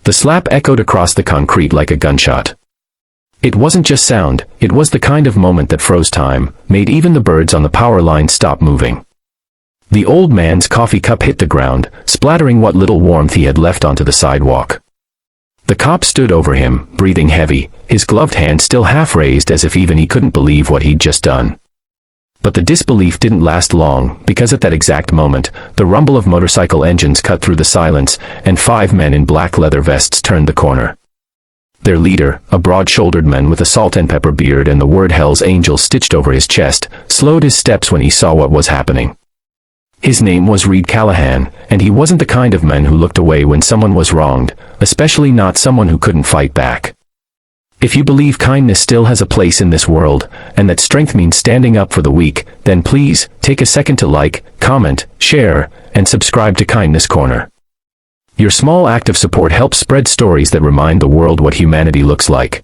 The slap echoed across the concrete like a gunshot. It wasn't just sound, it was the kind of moment that froze time, made even the birds on the power line stop moving. The old man's coffee cup hit the ground, splattering what little warmth he had left onto the sidewalk. The cop stood over him, breathing heavy, his gloved hand still half raised as if even he couldn't believe what he'd just done. But the disbelief didn't last long, because at that exact moment, the rumble of motorcycle engines cut through the silence, and 5 men in black leather vests turned the corner. Their leader, a broad-shouldered man with a salt and pepper beard and the word Hell's Angel stitched over his chest, slowed his steps when he saw what was happening. His name was Reed Callahan, and he wasn't the kind of man who looked away when someone was wronged, especially not someone who couldn't fight back. If you believe kindness still has a place in this world, and that strength means standing up for the weak, then please, take a second to like, comment, share, and subscribe to Kindness Corner. Your small act of support helps spread stories that remind the world what humanity looks like.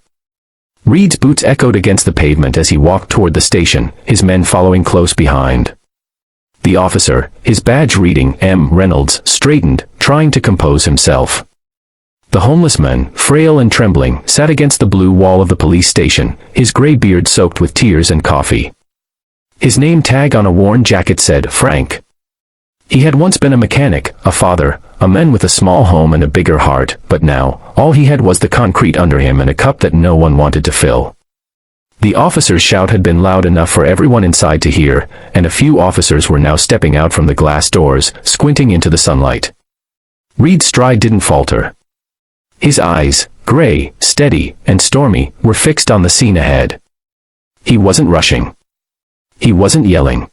Reed's boots echoed against the pavement as he walked toward the station, his men following close behind. The officer, his badge reading M. Reynolds, straightened, trying to compose himself. The homeless man, frail and trembling, sat against the blue wall of the police station, his gray beard soaked with tears and coffee. His name tag on a worn jacket said, Frank. He had once been a mechanic, a father, a man with a small home and a bigger heart, but now, all he had was the concrete under him and a cup that no one wanted to fill. The officer's shout had been loud enough for everyone inside to hear, and a few officers were now stepping out from the glass doors, squinting into the sunlight. Reed's stride didn't falter. His eyes, gray, steady, and stormy, were fixed on the scene ahead. He wasn't rushing. He wasn't yelling.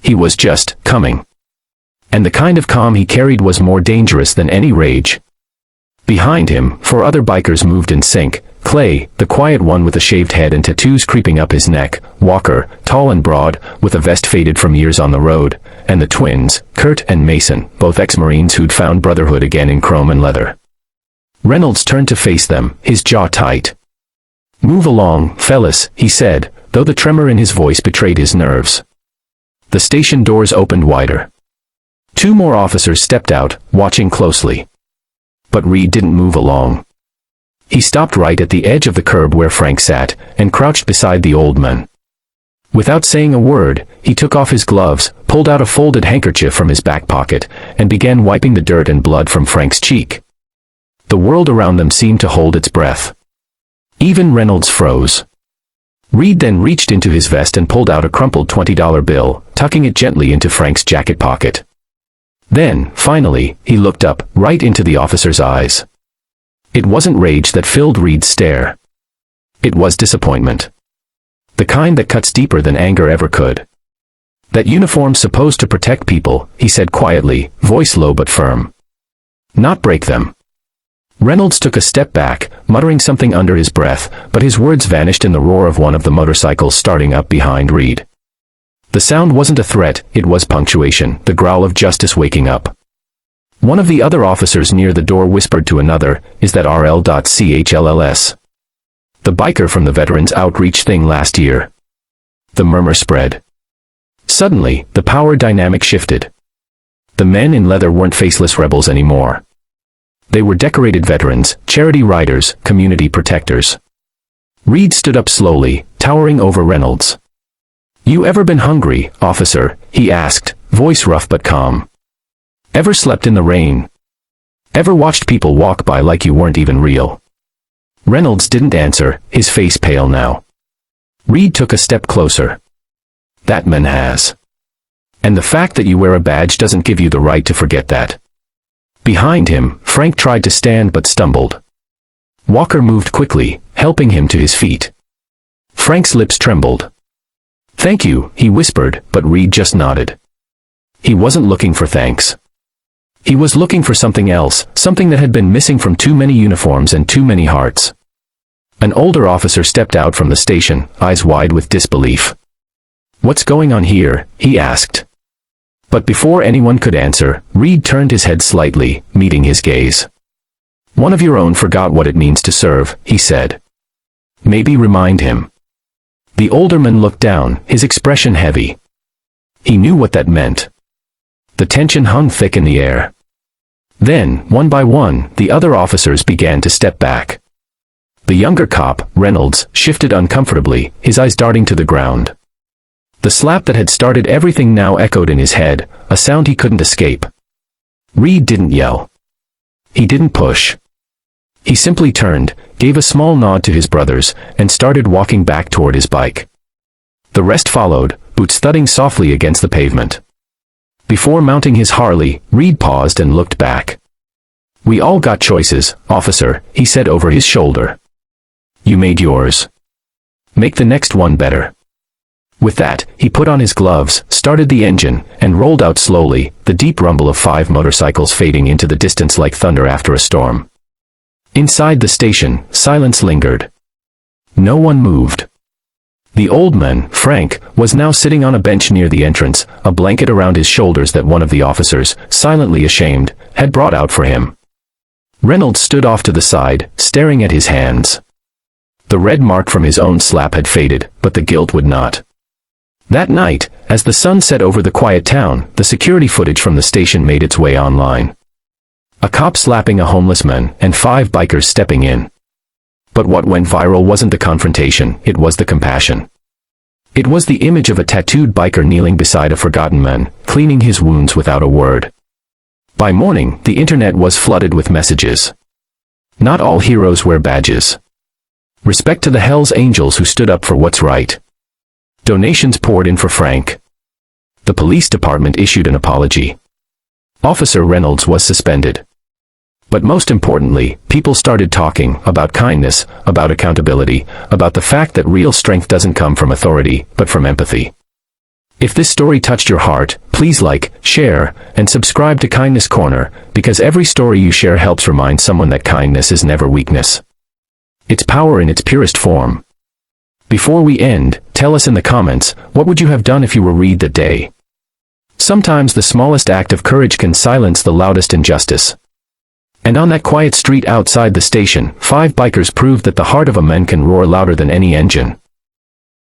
He was just coming. And the kind of calm he carried was more dangerous than any rage. Behind him, 4 other bikers moved in sync. Clay, the quiet one with a shaved head and tattoos creeping up his neck, Walker, tall and broad, with a vest faded from years on the road, and the twins, Kurt and Mason, both ex-Marines who'd found brotherhood again in chrome and leather. Reynolds turned to face them, his jaw tight. "Move along, fellas," he said, though the tremor in his voice betrayed his nerves. The station doors opened wider. 2 more officers stepped out, watching closely. But Reed didn't move along. He stopped right at the edge of the curb where Frank sat, and crouched beside the old man. Without saying a word, he took off his gloves, pulled out a folded handkerchief from his back pocket, and began wiping the dirt and blood from Frank's cheek. The world around them seemed to hold its breath. Even Reynolds froze. Reed then reached into his vest and pulled out a crumpled $20 bill, tucking it gently into Frank's jacket pocket. Then, finally, he looked up, right into the officer's eyes. It wasn't rage that filled Reed's stare. It was disappointment. The kind that cuts deeper than anger ever could. "That uniform's supposed to protect people," he said quietly, voice low but firm. "Not break them." Reynolds took a step back, muttering something under his breath, but his words vanished in the roar of one of the motorcycles starting up behind Reed. The sound wasn't a threat, it was punctuation, the growl of justice waking up. One of the other officers near the door whispered to another, "Is that RL.CHLLS? The biker from the Veterans Outreach thing last year." The murmur spread. Suddenly, the power dynamic shifted. The men in leather weren't faceless rebels anymore. They were decorated veterans, charity riders, community protectors. Reed stood up slowly, towering over Reynolds. "You ever been hungry, officer?" he asked, voice rough but calm. "Ever slept in the rain? Ever watched people walk by like you weren't even real?" Reynolds didn't answer, his face pale now. Reed took a step closer. "That man has. And the fact that you wear a badge doesn't give you the right to forget that." Behind him, Frank tried to stand but stumbled. Walker moved quickly, helping him to his feet. Frank's lips trembled. "Thank you," he whispered, but Reed just nodded. He wasn't looking for thanks. He was looking for something else, something that had been missing from too many uniforms and too many hearts. An older officer stepped out from the station, eyes wide with disbelief. "What's going on here?" he asked. But before anyone could answer, Reed turned his head slightly, meeting his gaze. "One of your own forgot what it means to serve," he said. "Maybe remind him." The older man looked down, his expression heavy. He knew what that meant. The tension hung thick in the air. Then, one by one, the other officers began to step back. The younger cop, Reynolds, shifted uncomfortably, his eyes darting to the ground. The slap that had started everything now echoed in his head, a sound he couldn't escape. Reed didn't yell. He didn't push. He simply turned, gave a small nod to his brothers, and started walking back toward his bike. The rest followed, boots thudding softly against the pavement. Before mounting his Harley, Reed paused and looked back. "We all got choices, officer," he said over his shoulder. "You made yours. Make the next one better." With that, he put on his gloves, started the engine, and rolled out slowly, the deep rumble of 5 motorcycles fading into the distance like thunder after a storm. Inside the station, silence lingered. No one moved. The old man, Frank, was now sitting on a bench near the entrance, a blanket around his shoulders that one of the officers, silently ashamed, had brought out for him. Reynolds stood off to the side, staring at his hands. The red mark from his own slap had faded, but the guilt would not. That night, as the sun set over the quiet town, the security footage from the station made its way online. A cop slapping a homeless man, and 5 bikers stepping in. But what went viral wasn't the confrontation, it was the compassion. It was the image of a tattooed biker kneeling beside a forgotten man, cleaning his wounds without a word. By morning, the internet was flooded with messages. Not all heroes wear badges. Respect to the Hell's Angels who stood up for what's right. Donations poured in for Frank. The police department issued an apology. Officer Reynolds was suspended. But most importantly, people started talking about kindness, about accountability, about the fact that real strength doesn't come from authority, but from empathy. If this story touched your heart, please like, share, and subscribe to Kindness Corner, because every story you share helps remind someone that kindness is never weakness. It's power in its purest form. Before we end, tell us in the comments, what would you have done if you were Reed that day? Sometimes the smallest act of courage can silence the loudest injustice. And on that quiet street outside the station, 5 bikers proved that the heart of a man can roar louder than any engine.